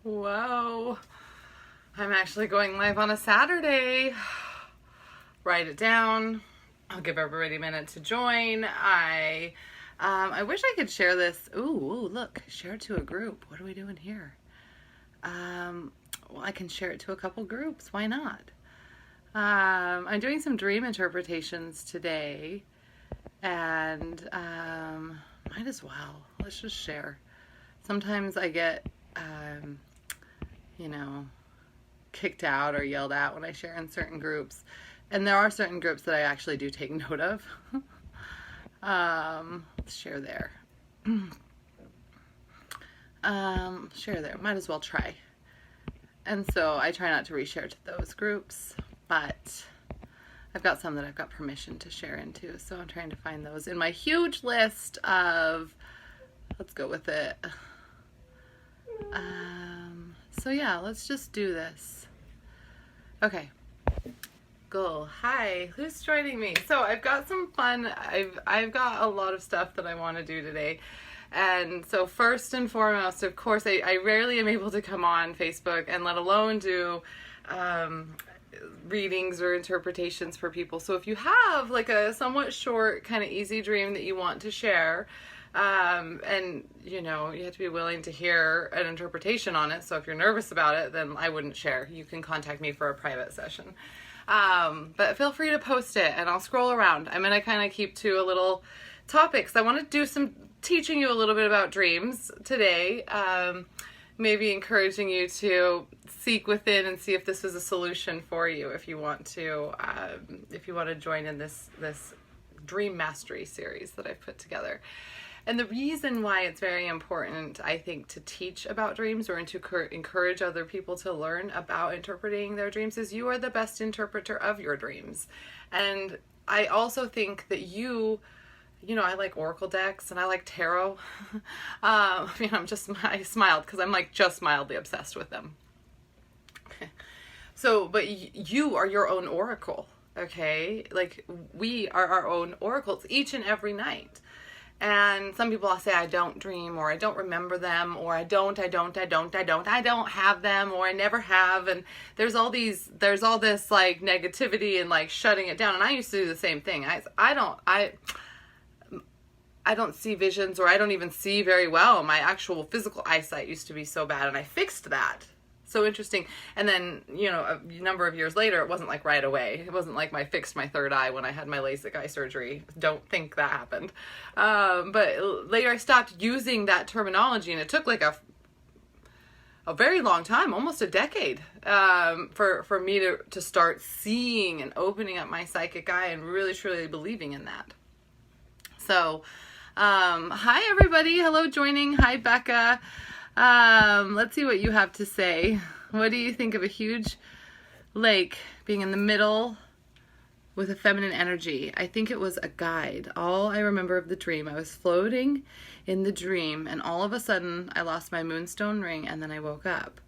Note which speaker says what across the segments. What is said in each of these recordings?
Speaker 1: Whoa. I'm actually going live on a Saturday. Write it down. I'll give everybody a minute to join. I wish I could share this. Ooh, look, share it to a group. What are we doing here? Well, I can share it to a couple groups. Why not? I'm doing some dream interpretations today, and might as well. Let's just share. Sometimes I get, kicked out or yelled at when I share in certain groups. And there are certain groups that I actually do take note of. Share there. Share there. Might as well try. And so I try not to reshare to those groups, but I've got some that I've got permission to share into. So I'm trying to find those in my huge list of, let's go with it. So yeah, let's just do this. Okay. Go. Hi, who's joining me? So I've got some fun. I've got a lot of stuff that I want to do today. And so first and foremost, of course, I rarely am able to come on Facebook and let alone do readings or interpretations for people. So if you have like a somewhat short, kind of easy dream that you want to share, and you have to be willing to hear an interpretation on it. So if you're nervous about it, then I wouldn't share. You can contact me for a private session. But feel free to post it and I'll scroll around. I'm going to kind of keep to a little topics. I want to do some teaching you a little bit about dreams today. Maybe encouraging you to seek within and see if this is a solution for you if you want to join in this dream mastery series that I've put together. And the reason why it's very important, I think, to teach about dreams or to encourage other people to learn about interpreting their dreams is you are the best interpreter of your dreams. And I also think that I like oracle decks and I like tarot. I smiled because I'm like just mildly obsessed with them. So, but you are your own oracle, okay? Like we are our own oracles each and every night. And some people will say, I don't dream, or I don't remember them, or I don't have them, or I never have. And there's all this like negativity and like shutting it down. And I used to do the same thing. I don't see visions, or I don't even see very well. My actual physical eyesight used to be so bad, and I fixed that. So interesting. And then, a number of years later, it wasn't like right away. It wasn't like I fixed my third eye when I had my LASIK eye surgery. Don't think that happened. But later I stopped using that terminology, and it took like a very long time, almost a decade, for me to start seeing and opening up my psychic eye and really truly believing in that. So, hi everybody. Hello joining. Hi Becca. Let's see what you have to say. What do you think of a huge lake being in the middle with a feminine energy? I think it was a guide. All I remember of the dream, I was floating in the dream, and all of a sudden I lost my moonstone ring, and then I woke up.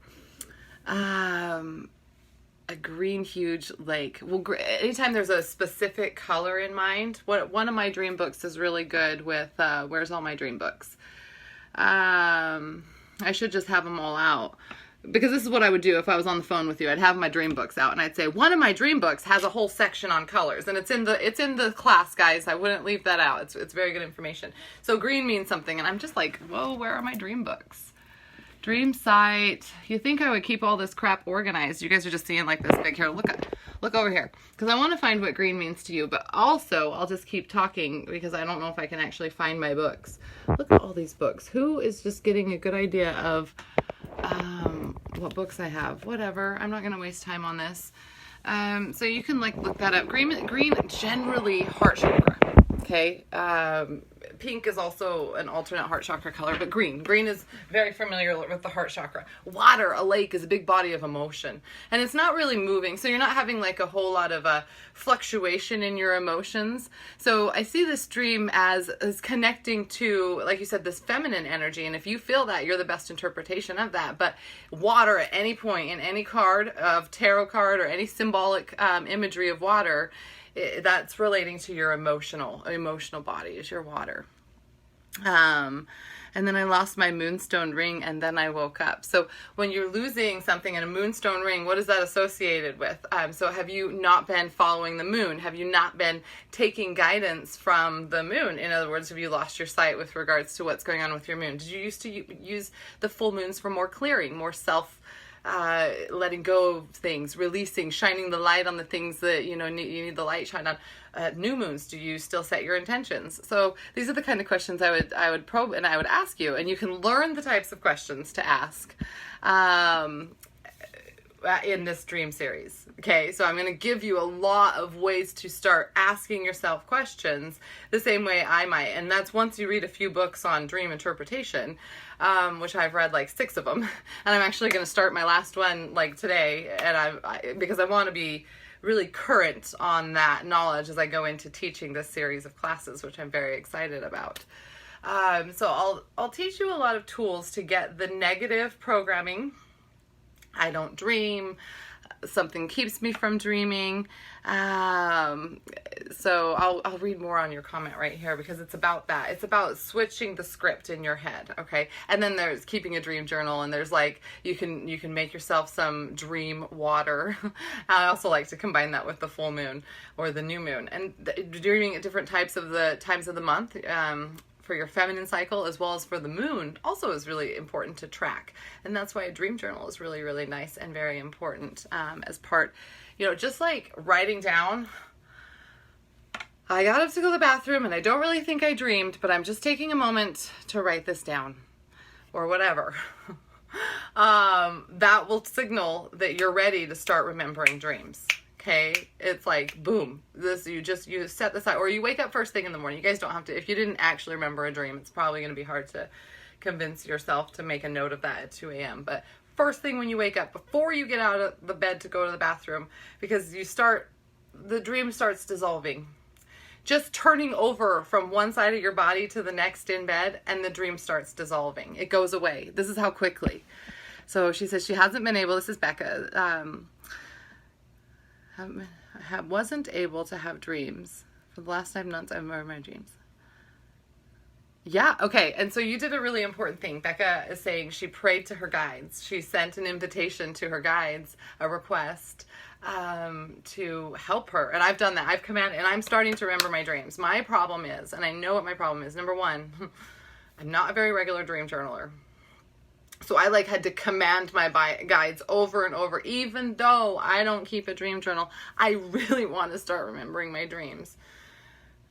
Speaker 1: A green huge lake. Well, anytime there's a specific color in mind, one of my dream books is really good with Where's All My Dream Books? I should just have them all out, because this is what I would do if I was on the phone with you. I'd have my dream books out and I'd say, one of my dream books has a whole section on colors, and it's in the class, guys. I wouldn't leave that out. It's very good information. So green means something, and I'm just like, whoa, where are my dream books? Dream site. You think I would keep all this crap organized? You guys are just seeing like this big here. Look over here, because I want to find what green means to you, but also I'll just keep talking because I don't know if I can actually find my books. Look at all these books. Who is just getting a good idea of what books I have? Whatever. I'm not going to waste time on this. So you can like look that up. Green generally heart chakra. Okay. Pink is also an alternate heart chakra color, but green is very familiar with the heart chakra. Water, a lake, is a big body of emotion, and it's not really moving, so you're not having like a whole lot of a fluctuation in your emotions. So I see this dream as connecting to, like you said, this feminine energy, and if you feel that, you're the best interpretation of that. But water at any point in any card of tarot card or any symbolic imagery of water, that's relating to your emotional body, is your water. and then I lost my moonstone ring, and then I woke up. So when you're losing something in a moonstone ring, what is that associated with? So have you not been following the moon? Have you not been taking guidance from the moon? In other words, have you lost your sight with regards to what's going on with your moon? Did you used to use the full moons for more clearing, more self letting go of things, releasing, shining the light on the things that you need the light shined on? New moons, do you still set your intentions? So these are the kind of questions I would probe and I would ask you, and you can learn the types of questions to ask in this dream series. Okay, so I'm going to give you a lot of ways to start asking yourself questions the same way I might, and that's once you read a few books on dream interpretation, which I've read like 6 of them, and I'm actually going to start my last one like today, and because I want to be really current on that knowledge as I go into teaching this series of classes, which I'm very excited about. So I'll teach you a lot of tools to get the negative programming. I don't dream. Something keeps me from dreaming. So I'll read more on your comment right here, because it's about that. It's about switching the script in your head, okay? And then there's keeping a dream journal, and there's like you can make yourself some dream water. I also like to combine that with the full moon or the new moon, and dreaming at different times of the month. For your feminine cycle as well as for the moon also is really important to track. And that's why a dream journal is really, really nice and very important as part, just like writing down, I got up to go to the bathroom and I don't really think I dreamed, but I'm just taking a moment to write this down or whatever. That will signal that you're ready to start remembering dreams. Okay, it's like, boom, you set this out, or you wake up first thing in the morning. You guys don't have to, if you didn't actually remember a dream, it's probably going to be hard to convince yourself to make a note of that at 2 a.m. But first thing when you wake up, before you get out of the bed to go to the bathroom, because the dream starts dissolving. Just turning over from one side of your body to the next in bed, and the dream starts dissolving. It goes away. This is how quickly. So she says she hasn't been able, this is Becca, wasn't able to have dreams for the last 5 months. I remember my dreams. Yeah, okay. And so you did a really important thing. Becca is saying she prayed to her guides. She sent an invitation to her guides, a request to help her. And I've done that. I've commanded, and I'm starting to remember my dreams. My problem is, and I know what my problem is, number one, I'm not a very regular dream journaler. So I had to command my guides over and over. Even though I don't keep a dream journal, I really want to start remembering my dreams.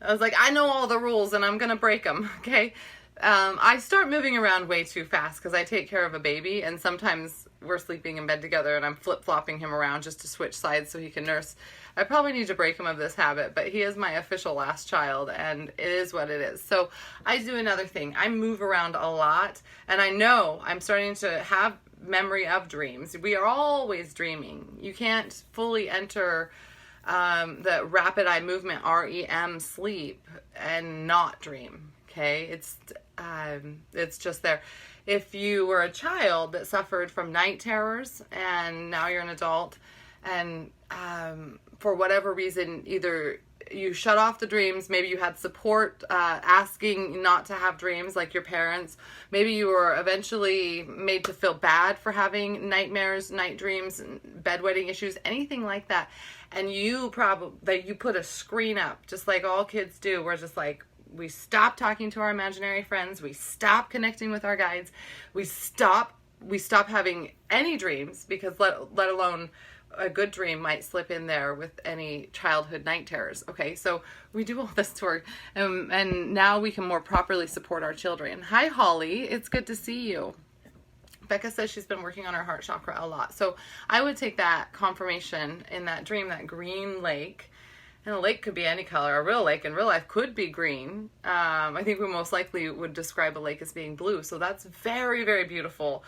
Speaker 1: I was like, I know all the rules and I'm going to break them, okay? I start moving around way too fast because I take care of a baby, and sometimes we're sleeping in bed together and I'm flip-flopping him around just to switch sides so he can nurse. I probably need to break him of this habit, but he is my official last child, and it is what it is. So I do another thing. I move around a lot, and I know I'm starting to have memory of dreams. We are always dreaming. You can't fully enter the rapid eye movement, REM, sleep, and not dream. Okay, it's just there. If you were a child that suffered from night terrors and now you're an adult, and for whatever reason, either you shut off the dreams, maybe you had support asking not to have dreams like your parents, maybe you were eventually made to feel bad for having nightmares, night dreams, bedwetting issues, anything like that, and you put a screen up, just like all kids do. We're just like, we stop talking to our imaginary friends, we stop connecting with our guides, we stop having any dreams, because let alone a good dream might slip in there with any childhood night terrors. Okay, so we do all this work, and now we can more properly support our children. Hi, Holly. It's good to see you. Becca says she's been working on her heart chakra a lot. So I would take that confirmation in that dream, that green lake. And a lake could be any color. A real lake in real life could be green. I think we most likely would describe a lake as being blue. So that's very, very beautiful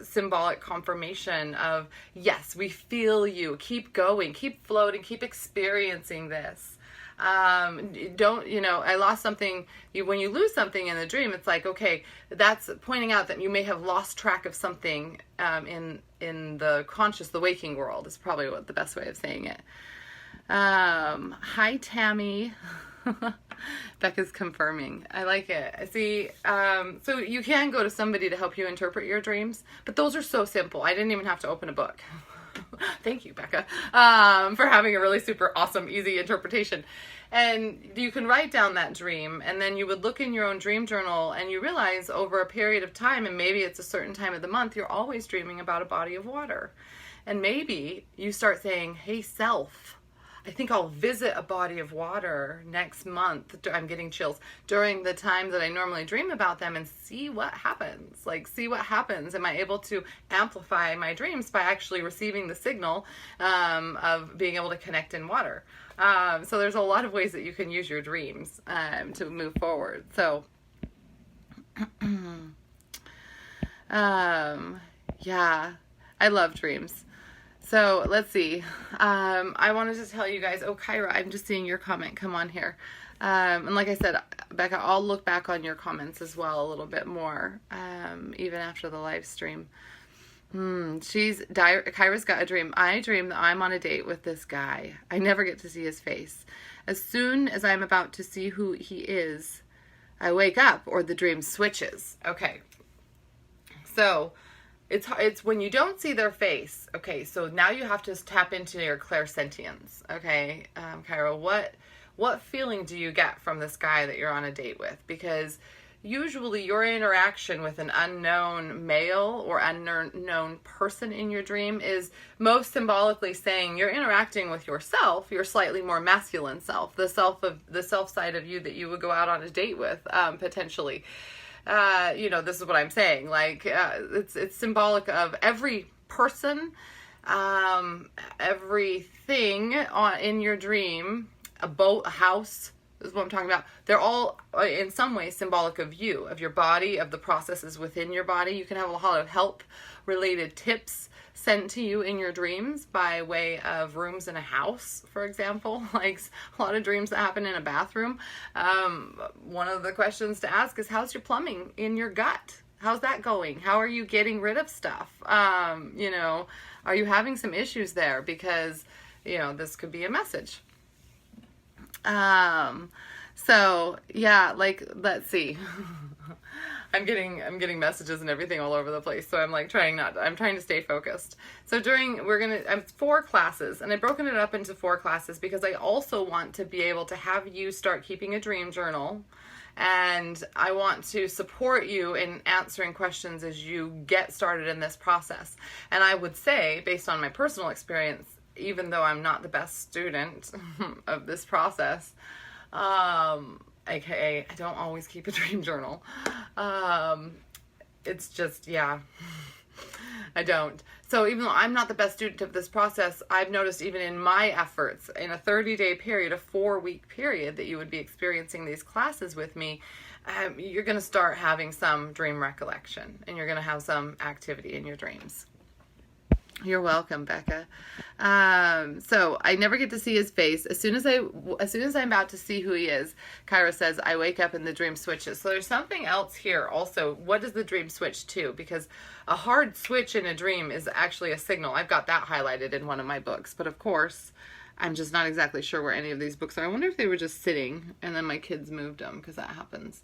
Speaker 1: symbolic confirmation of, yes, we feel you. Keep going. Keep floating. Keep experiencing this. I lost something. When you lose something in the dream, it's like, okay, that's pointing out that you may have lost track of something in the conscious, the waking world is probably the best way of saying it. Hi, Tammy. Becca's confirming. I like it. See, so you can go to somebody to help you interpret your dreams, but those are so simple. I didn't even have to open a book. Thank you, Becca, for having a really super awesome, easy interpretation. And you can write down that dream, and then you would look in your own dream journal, and you realize over a period of time, and maybe it's a certain time of the month, you're always dreaming about a body of water. And maybe you start saying, hey, self, I think I'll visit a body of water next month. I'm getting chills during the time that I normally dream about them, and see what happens. Like, see what happens. Am I able to amplify my dreams by actually receiving the signal of being able to connect in water? So there's a lot of ways that you can use your dreams to move forward. So, yeah, I love dreams. So let's see. I wanted to tell you guys, oh, Kyra, I'm just seeing your comment come on here. And like I said, Becca, I'll look back on your comments as well a little bit more, even after the live stream. Kyra's got a dream. I dream that I'm on a date with this guy. I never get to see his face. As soon as I'm about to see who he is, I wake up or the dream switches. Okay. So it's when you don't see their face. Okay. So now you have to tap into your clairsentience. Okay. Kyra, what feeling do you get from this guy that you're on a date with? Because usually your interaction with an unknown male or unknown person in your dream is most symbolically saying you're interacting with yourself, your slightly more masculine self, the self side of you that you would go out on a date with, potentially. This is what I'm saying. Like, it's symbolic of every person, everything in your dream, a boat, a house, is what I'm talking about. They're all in some way symbolic of you, of your body, of the processes within your body. You can have a lot of health related tips sent to you in your dreams by way of rooms in a house, for example, like a lot of dreams that happen in a bathroom. One of the questions to ask is, how's your plumbing in your gut? How's that going? How are you getting rid of stuff? Are you having some issues there? Because, this could be a message. So yeah, like, let's see. I'm getting messages and everything all over the place. So I'm trying to stay focused. So I'm 4 classes, and I've broken it up into 4 classes because I also want to be able to have you start keeping a dream journal. And I want to support you in answering questions as you get started in this process. And I would say, based on my personal experience, even though I'm not the best student of this process, aka I don't always keep a dream journal. It's just, yeah, I don't. So even though I'm not the best student of this process, I've noticed even in my efforts, in a 30-day period, a 4-week period that you would be experiencing these classes with me, you're going to start having some dream recollection, and you're going to have some activity in your dreams. You're welcome, Becca. So I never get to see his face. As soon as I'm about to see who he is, Kyra says, I wake up and the dream switches. So there's something else here also. What does the dream switch to? Because a hard switch in a dream is actually a signal. I've got that highlighted in one of my books. But of course, I'm just not exactly sure where any of these books are. I wonder if they were just sitting and then my kids moved them, because that happens.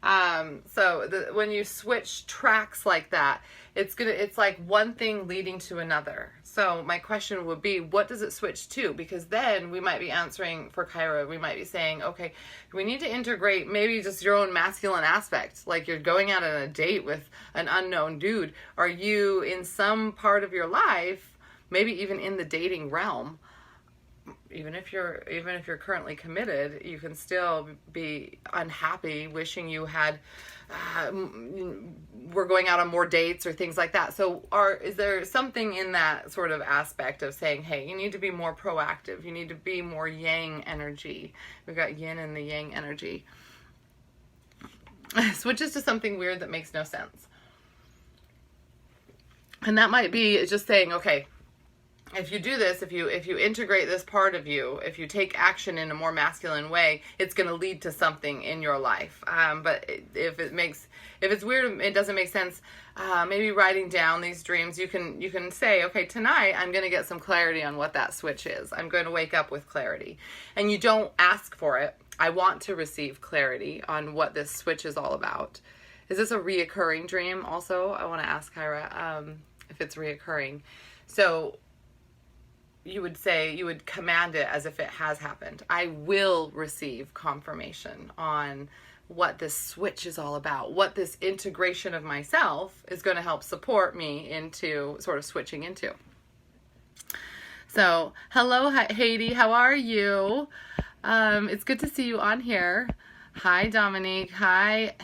Speaker 1: When you switch tracks like that, it's like one thing leading to another. So my question would be, what does it switch to? Because then we might be answering for Kyra. We might be saying, okay, we need to integrate maybe just your own masculine aspect. Like, you're going out on a date with an unknown dude. Are you in some part of your life, maybe even in the dating realm, even if you're currently committed, you can still be unhappy, wishing you had we're going out on more dates or things like that. So is there something in that sort of aspect of saying, hey, you need to be more proactive, you need to be more yang energy? We've got yin and the yang energy. Switches to something weird that makes no sense. And that might be just saying, okay, if you do this, if you integrate this part of you, if you take action in a more masculine way, it's going to lead to something in your life. But if it's weird, it doesn't make sense, maybe writing down these dreams, you can say, okay, tonight I'm going to get some clarity on what that switch is. I'm going to wake up with clarity. And you don't ask for it. I want to receive clarity on what this switch is all about. Is this a reoccurring dream also? I want to ask Kyra if it's reoccurring. So you would command it as if it has happened. I will receive confirmation on what this switch is all about, what this integration of myself is going to help support me into sort of switching into. So, hello, Haiti. How are you? It's good to see you on here. Hi, Dominique. Hi,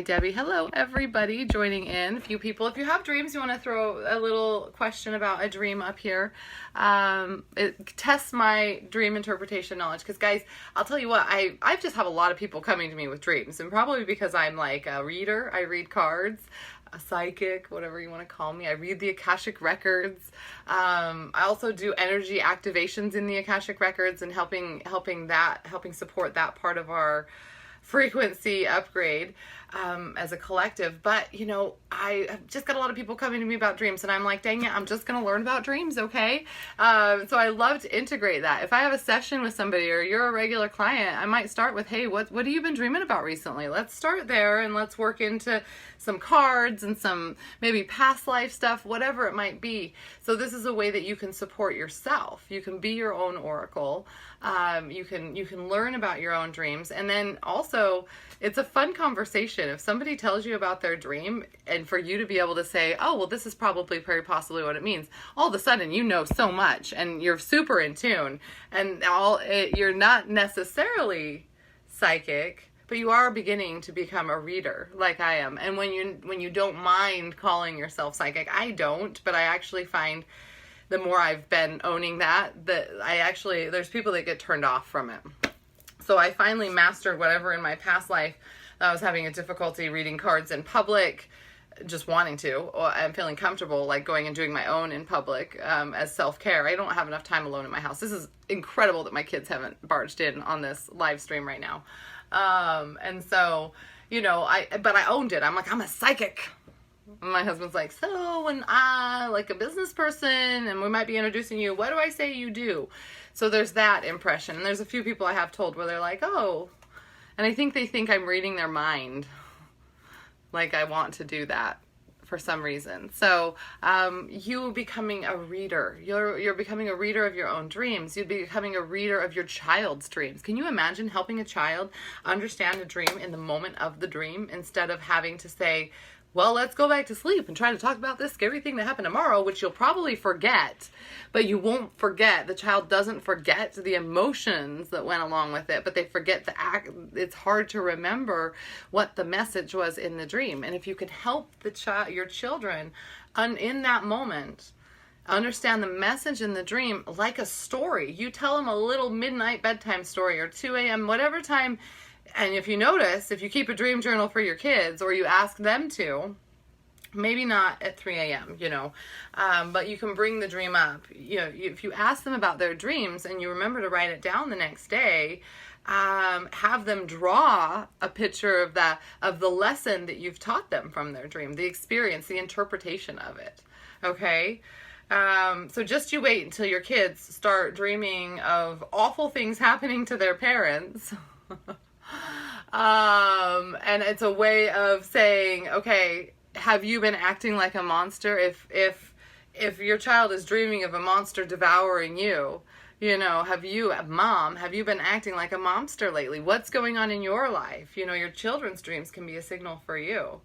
Speaker 1: Debbie. Hello, everybody joining in. A few people. If you have dreams, you want to throw a little question about a dream up here. It tests my dream interpretation knowledge. Because, guys, I'll tell you what, I just have a lot of people coming to me with dreams. And probably because I'm like a reader. I read cards. A psychic, whatever you want to call me. I read the Akashic Records. I also do energy activations in the Akashic Records and helping support that part of our frequency upgrade as a collective. But, you know, I have just got a lot of people coming to me about dreams, and I'm like, dang it, I'm just going to learn about dreams, okay? So I love to integrate that. If I have a session with somebody or you're a regular client, I might start with, hey, what have you been dreaming about recently? Let's start there, and let's work into some cards and some maybe past life stuff, whatever it might be. So this is a way that you can support yourself. You can be your own oracle. You can learn about your own dreams, and then also it's a fun conversation. If somebody tells you about their dream, and for you to be able to say, oh, well, this is probably very possibly what it means, all of a sudden you know so much and you're super in tune, and you're not necessarily psychic, but you are beginning to become a reader like I am. And when you don't mind calling yourself psychic, I don't, but I actually find the more I've been owning that there's people that get turned off from it. So I finally mastered whatever in my past life that I was having a difficulty reading cards in public, just wanting to, or I'm feeling comfortable like going and doing my own in public as self-care. I don't have enough time alone in my house. This is incredible that my kids haven't barged in on this live stream right now. And so, you know, but I owned it. I'm like, I'm a psychic. My husband's like, so when I, like a business person, and we might be introducing you, what do I say you do? So there's that impression. And there's a few people I have told where they're like, oh, and I think they think I'm reading their mind. Like I want to do that for some reason. So you becoming a reader, you're becoming a reader of your own dreams. You're becoming a reader of your child's dreams. Can you imagine helping a child understand a dream in the moment of the dream instead of having to say, well, let's go back to sleep and try to talk about this scary thing that happened tomorrow, which you'll probably forget, but you won't forget. The child doesn't forget the emotions that went along with it, but they forget the act. It's hard to remember what the message was in the dream. And if you can help your children in that moment understand the message in the dream like a story, you tell them a little midnight bedtime story or 2 a.m., whatever time. And if you notice, if you keep a dream journal for your kids or you ask them to, maybe not at 3 a.m., you know, but you can bring the dream up. You know, if you ask them about their dreams and you remember to write it down the next day, have them draw a picture of the lesson that you've taught them from their dream, the experience, the interpretation of it. Okay? So just you wait until your kids start dreaming of awful things happening to their parents. And it's a way of saying, okay, have you been acting like a monster? If your child is dreaming of a monster devouring you, you know, have you been acting like a monster lately? What's going on in your life? You know, your children's dreams can be a signal for you.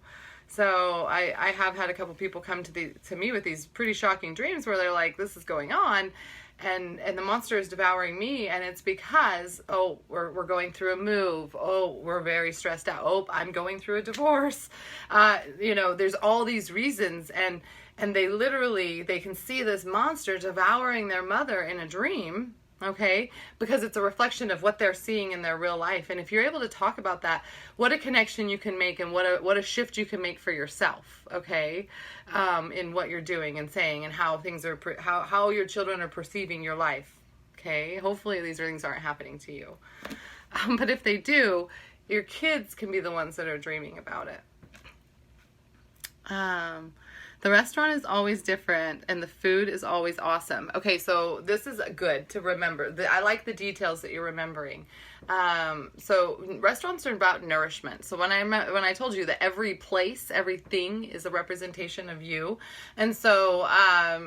Speaker 1: So I have had a couple people come to me with these pretty shocking dreams where they're like, this is going on. And the monster is devouring me, and it's because, oh, we're going through a move. Oh, we're very stressed out. Oh, I'm going through a divorce. You know, there's all these reasons, and they can see this monster devouring their mother in a dream, okay? Because it's a reflection of what they're seeing in their real life. And if you're able to talk about that, what a connection you can make and what a shift you can make for yourself, okay? In what you're doing and saying and how things are, how your children are perceiving your life, okay? Hopefully these things aren't happening to you. But if they do, your kids can be the ones that are dreaming about it. The restaurant is always different and the food is always awesome. Okay, so this is good to remember. I like the details that you're remembering. So restaurants are about nourishment. So when I told you that every place, everything is a representation of you. And so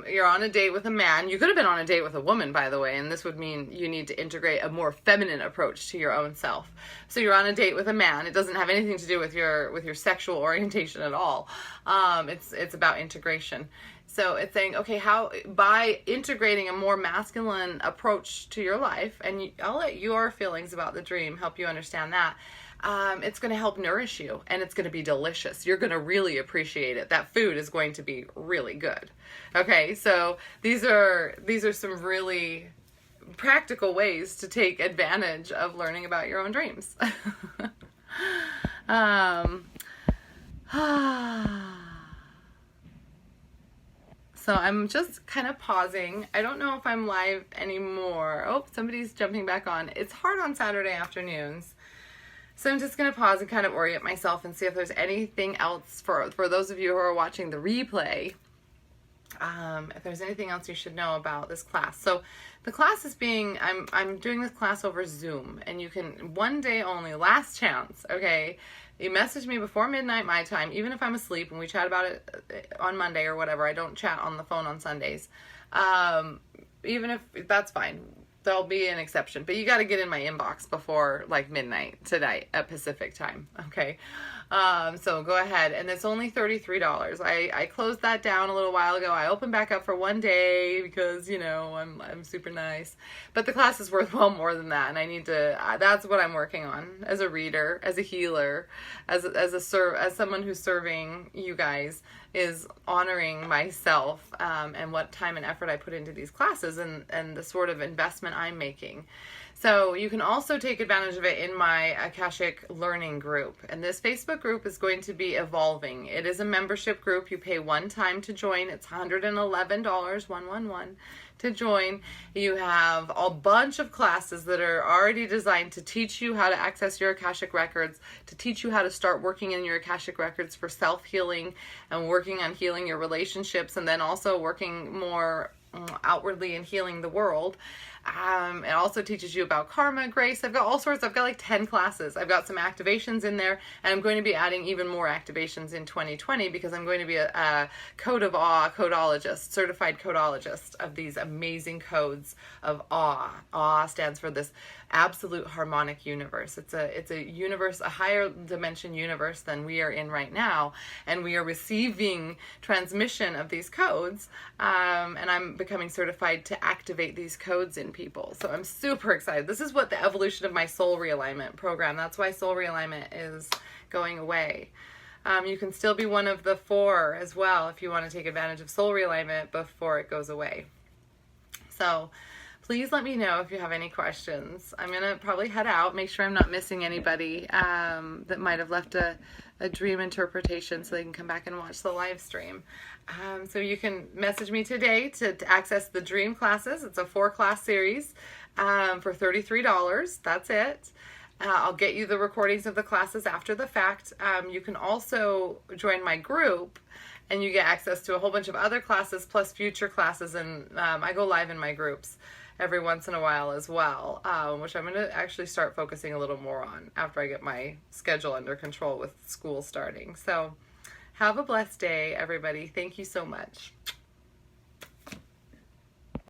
Speaker 1: you're on a date with a man. You could have been on a date with a woman, by the way, and this would mean you need to integrate a more feminine approach to your own self. So you're on a date with a man. It doesn't have anything to do with your sexual orientation at all. It's about integration. So it's saying, okay, how by integrating a more masculine approach to your life, and I'll let your feelings about the dream help you understand that. It's going to help nourish you, and it's going to be delicious. You're going to really appreciate it. That food is going to be really good. Okay, so these are some really practical ways to take advantage of learning about your own dreams. So I'm just kind of pausing. I don't know if I'm live anymore. Oh, somebody's jumping back on. It's hard on Saturday afternoons. So I'm just going to pause and kind of orient myself and see if there's anything else for those of you who are watching the replay. If there's anything else you should know about this class. So the class is I'm doing this class over Zoom, and you can, one day only, last chance, okay? You message me before midnight my time, even if I'm asleep, and we chat about it on Monday or whatever. I don't chat on the phone on Sundays. Even if that's fine. There'll be an exception, but you got to get in my inbox before like midnight tonight at Pacific time. Okay. So go ahead, and it's only $33. I closed that down a little while ago. I opened back up for one day because, you know, I'm super nice, but the class is worth well more than that. And I need to, that's what I'm working on as a reader, as a healer, as someone who's serving you guys, is honoring myself, and what time and effort I put into these classes, and the sort of investment I'm making. So you can also take advantage of it in my Akashic Learning group. And this Facebook group is going to be evolving. It is a membership group. You pay one time to join. It's $111, 111, to join. You have a bunch of classes that are already designed to teach you how to access your Akashic records, to teach you how to start working in your Akashic records for self-healing and working on healing your relationships, and then also working more outwardly and healing the world. It also teaches you about karma, grace. I've got all sorts. I've got like 10 classes. I've got some activations in there, and I'm going to be adding even more activations in 2020 because I'm going to be a Code of Awe codologist, certified codologist of these amazing codes of awe. Awe stands for this absolute harmonic universe. It's a universe, a higher dimension universe than we are in right now, and we are receiving transmission of these codes, and I'm becoming certified to activate these codes in people. So I'm super excited. This is what the evolution of my soul realignment program. That's why soul realignment is going away. You can still be one of the 4 as well if you want to take advantage of soul realignment before it goes away. So please let me know if you have any questions. I'm going to probably head out, make sure I'm not missing anybody that might have left a dream interpretation so they can come back and watch the live stream. So you can message me today to access the dream classes. It's a 4-class series for $33. That's it. I'll get you the recordings of the classes after the fact. You can also join my group, and you get access to a whole bunch of other classes plus future classes, and I go live in my groups every once in a while as well, which I'm going to actually start focusing a little more on after I get my schedule under control with school starting. So have a blessed day, everybody. Thank you so much.